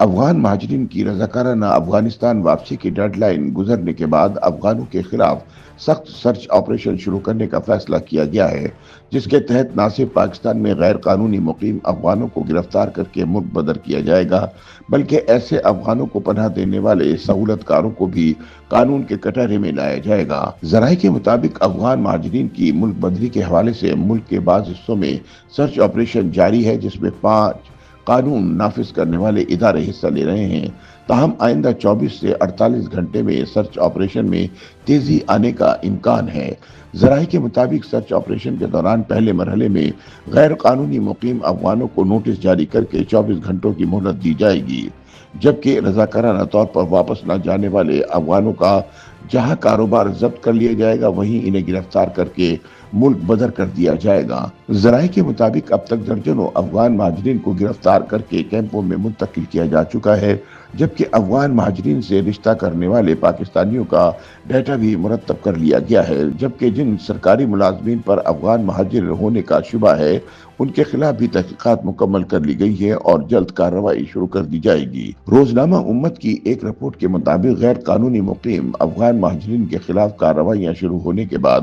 افغان مہاجرین کی رضاکارانہ افغانستان واپسی کی ڈیڈ لائن گزرنے کے بعد افغانوں کے خلاف سخت سرچ آپریشن شروع کرنے کا فیصلہ کیا گیا ہے، جس کے تحت نہ صرف پاکستان میں غیر قانونی مقیم افغانوں کو گرفتار کر کے ملک بدر کیا جائے گا، بلکہ ایسے افغانوں کو پناہ دینے والے سہولت کاروں کو بھی قانون کے کٹہرے میں لایا جائے گا۔ ذرائع کے مطابق افغان مہاجرین کی ملک بدری کے حوالے سے ملک کے بعض حصوں میں سرچ آپریشن جاری ہے، جس میں 5 قانون نافذ کرنے والے ادارے حصہ لے رہے ہیں۔ تاہم آئندہ 24 سے 48 گھنٹے میں سرچ آپریشن میں تیزی آنے کا امکان ہے۔ ذرائع کے مطابق سرچ آپریشن کے دوران پہلے مرحلے میں غیر قانونی مقیم افغانوں کو نوٹس جاری کر کے 24 گھنٹوں کی مہلت دی جائے گی، جبکہ رضاکارانہ طور پر واپس نہ جانے والے افغانوں کا جہاں کاروبار ضبط کر لیا جائے گا، وہیں انہیں گرفتار کر کے ملک بدر کر دیا جائے گا۔ ذرائع کے مطابق اب تک درجنوں افغان مہاجرین کو گرفتار کر کے کیمپوں میں منتقل کیا جا چکا ہے، جبکہ افغان مہاجرین سے رشتہ کرنے والے پاکستانیوں کا ڈیٹا بھی مرتب کر لیا گیا ہے، جبکہ جن سرکاری ملازمین پر افغان مہاجر ہونے کا شبہ ہے ان کے خلاف بھی تحقیقات مکمل کر لی گئی ہے اور جلد کارروائی شروع کر دی جائے گی۔ روزنامہ امت کی ایک رپورٹ کے مطابق غیر قانونی مقیم افغان مہاجرین کے خلاف کارروائیاں شروع ہونے کے بعد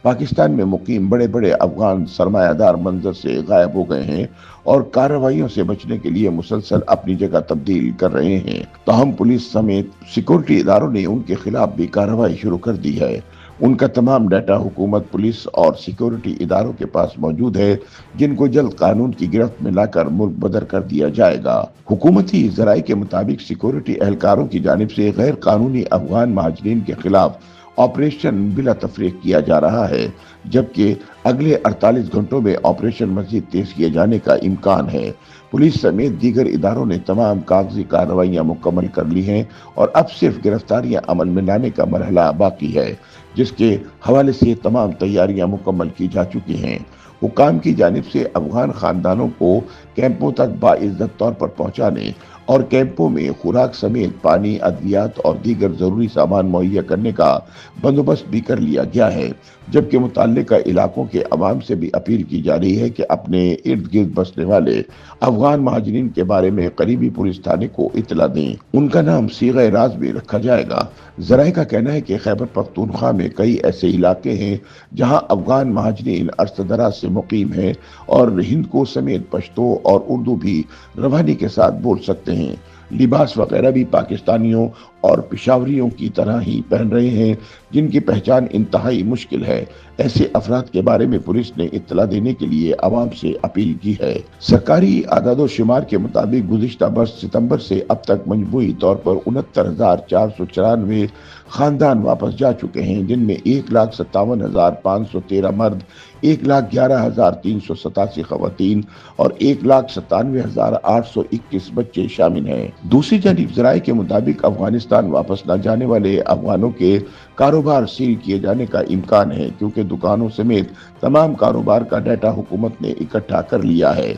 پاکستان میں مقیم بڑے بڑے افغان سرمایہ دار منظر سے غائب ہو گئے ہیں اور کارروائیوں سے بچنے کے لیے مسلسل اپنی جگہ تبدیل کر رہے ہیں۔ تاہم پولیس سمیت سیکورٹی اداروں نے ان کے خلاف بھی کارروائی شروع کر دی ہے۔ ان کا تمام ڈیٹا حکومت، پولیس اور سیکورٹی اداروں کے پاس موجود ہے، جن کو جلد قانون کی گرفت میں لا کر ملک بدر کر دیا جائے گا۔ حکومتی ذرائع کے مطابق سیکورٹی اہلکاروں کی جانب سے غیر قانونی افغان مہاجرین کے خلاف آپریشن بلا تفریق کیا جا رہا ہے، جبکہ اگلے 48 گھنٹوں میں آپریشن مزید تیز کیے جانے کا امکان ہے۔ پولیس سمیت دیگر اداروں نے تمام کاغذی کارروائیاں مکمل کر لی ہیں اور اب صرف گرفتاریاں عمل میں لانے کا مرحلہ باقی ہے، جس کے حوالے سے تمام تیاریاں مکمل کی جا چکی ہیں۔ حکام کی جانب سے افغان خاندانوں کو کیمپوں تک باعزت طور پر پہنچانے اور کیمپوں میں خوراک سمیت پانی، ادویات اور دیگر ضروری سامان مہیا کرنے کا بندوبست بھی کر لیا گیا ہے، جبکہ متعلقہ علاقوں کے عوام سے بھی اپیل کی جا رہی ہے کہ اپنے ارد گرد بسنے والے افغان مہاجرین کے بارے میں قریبی پولیس تھانے کو اطلاع دیں۔ ان کا نام صیغہ راز بھی رکھا جائے گا۔ ذرائع کا کہنا ہے کہ خیبر پختونخوا میں کئی ایسے علاقے ہیں جہاں افغان مہاجرین عرصہ دراز سے مقیم ہیں اور ہند کو سمیت پشتو اور اردو بھی روانی کے ساتھ بول سکتے ہیں۔ لباس وغیرہ بھی پاکستانیوں اور پشاوریوں کی طرح ہی پہن رہے ہیں، جن کی پہچان انتہائی مشکل ہے۔ ایسے افراد کے بارے میں پولیس نے اطلاع دینے کے لیے عوام سے اپیل کی ہے۔ سرکاری اعداد و شمار کے مطابق گزشتہ برس ستمبر سے اب تک مجموعی طور پر 69,494 خاندان واپس جا چکے ہیں، جن میں 1,57,513 مرد، 1,11,387 خواتین اور 1,97,821 بچے شامل ہیں۔ دوسری جانب ذرائع کے مطابق افغانستان واپس نہ جانے والے افغانوں کے کاروبار سیل کیے جانے کا امکان ہے، کیونکہ دکانوں سمیت تمام کاروبار کا ڈیٹا حکومت نے اکٹھا کر لیا ہے۔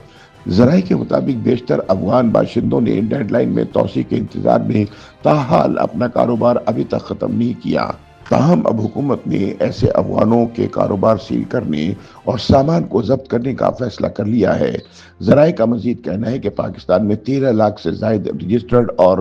ذرائع کے مطابق بیشتر افغان باشندوں نے ڈیڈ لائن میں توسیع کے انتظار میں تاحال اپنا کاروبار ابھی تک ختم نہیں کیا۔ تاہم اب حکومت نے ایسے افغانوں کے کاروبار سیل کرنے اور سامان کو ضبط کرنے کا فیصلہ کر لیا ہے۔ ذرائع کا مزید کہنا ہے کہ پاکستان میں 13 لاکھ سے زائد رجسٹرڈ اور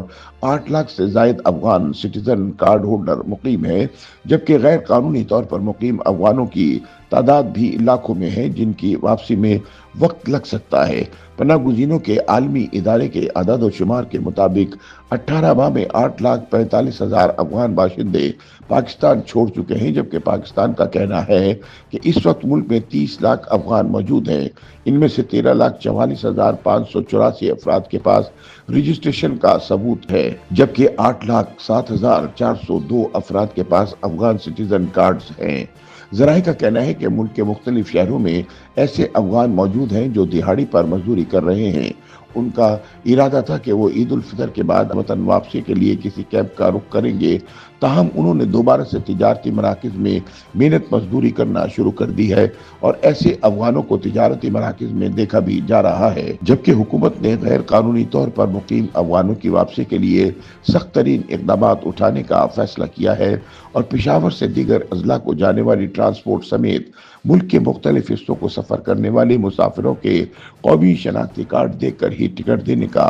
8 لاکھ سے زائد افغان سٹیزن کارڈ ہولڈر مقیم ہیں، جبکہ غیر قانونی طور پر مقیم افغانوں کی تعداد بھی لاکھوں میں ہے، جن کی واپسی میں وقت لگ سکتا ہے۔ پناہ گزینوں کے عالمی ادارے کے اعداد و شمار کے مطابق 18 ماہ میں 8,45,000 افغان باشندے پاکستان چھوڑ چکے ہیں، جبکہ پاکستان کا کہنا ہے کہ اس وقت ملک میں 30 لاکھ افغان موجود ہیں۔ ان میں سے 13,44,584 افراد کے پاس رجسٹریشن کا ثبوت ہے، جبکہ 8,07,402 افراد کے پاس افغان سٹیزن کارڈز ہیں۔ ذرائع کا کہنا ہے کہ ملک کے مختلف شہروں میں ایسے افغان موجود ہیں جو دہاڑی پر مزدوری کر رہے ہیں۔ ان کا ارادہ تھا کہ وہ عید الفطر کے بعد وطن واپسی کے لیے کسی کیمپ کا رخ کریں گے، تاہم انہوں نے دوبارہ سے تجارتی مراکز میں محنت مزدوری کرنا شروع کر دی ہے اور ایسے افغانوں کو تجارتی مراکز میں دیکھا بھی جا رہا ہے، جبکہ حکومت نے غیر قانونی طور پر مقیم افغانوں کی واپسی کے لیے سخت ترین اقدامات اٹھانے کا فیصلہ کیا ہے اور پشاور سے دیگر اضلاع کو جانے والی ٹرانسپورٹ سمیت ملک کے مختلف حصوں کو سفر کرنے والے مسافروں کے قومی شناختی کارڈ دیکھ کر ہی ٹکٹ دینے کا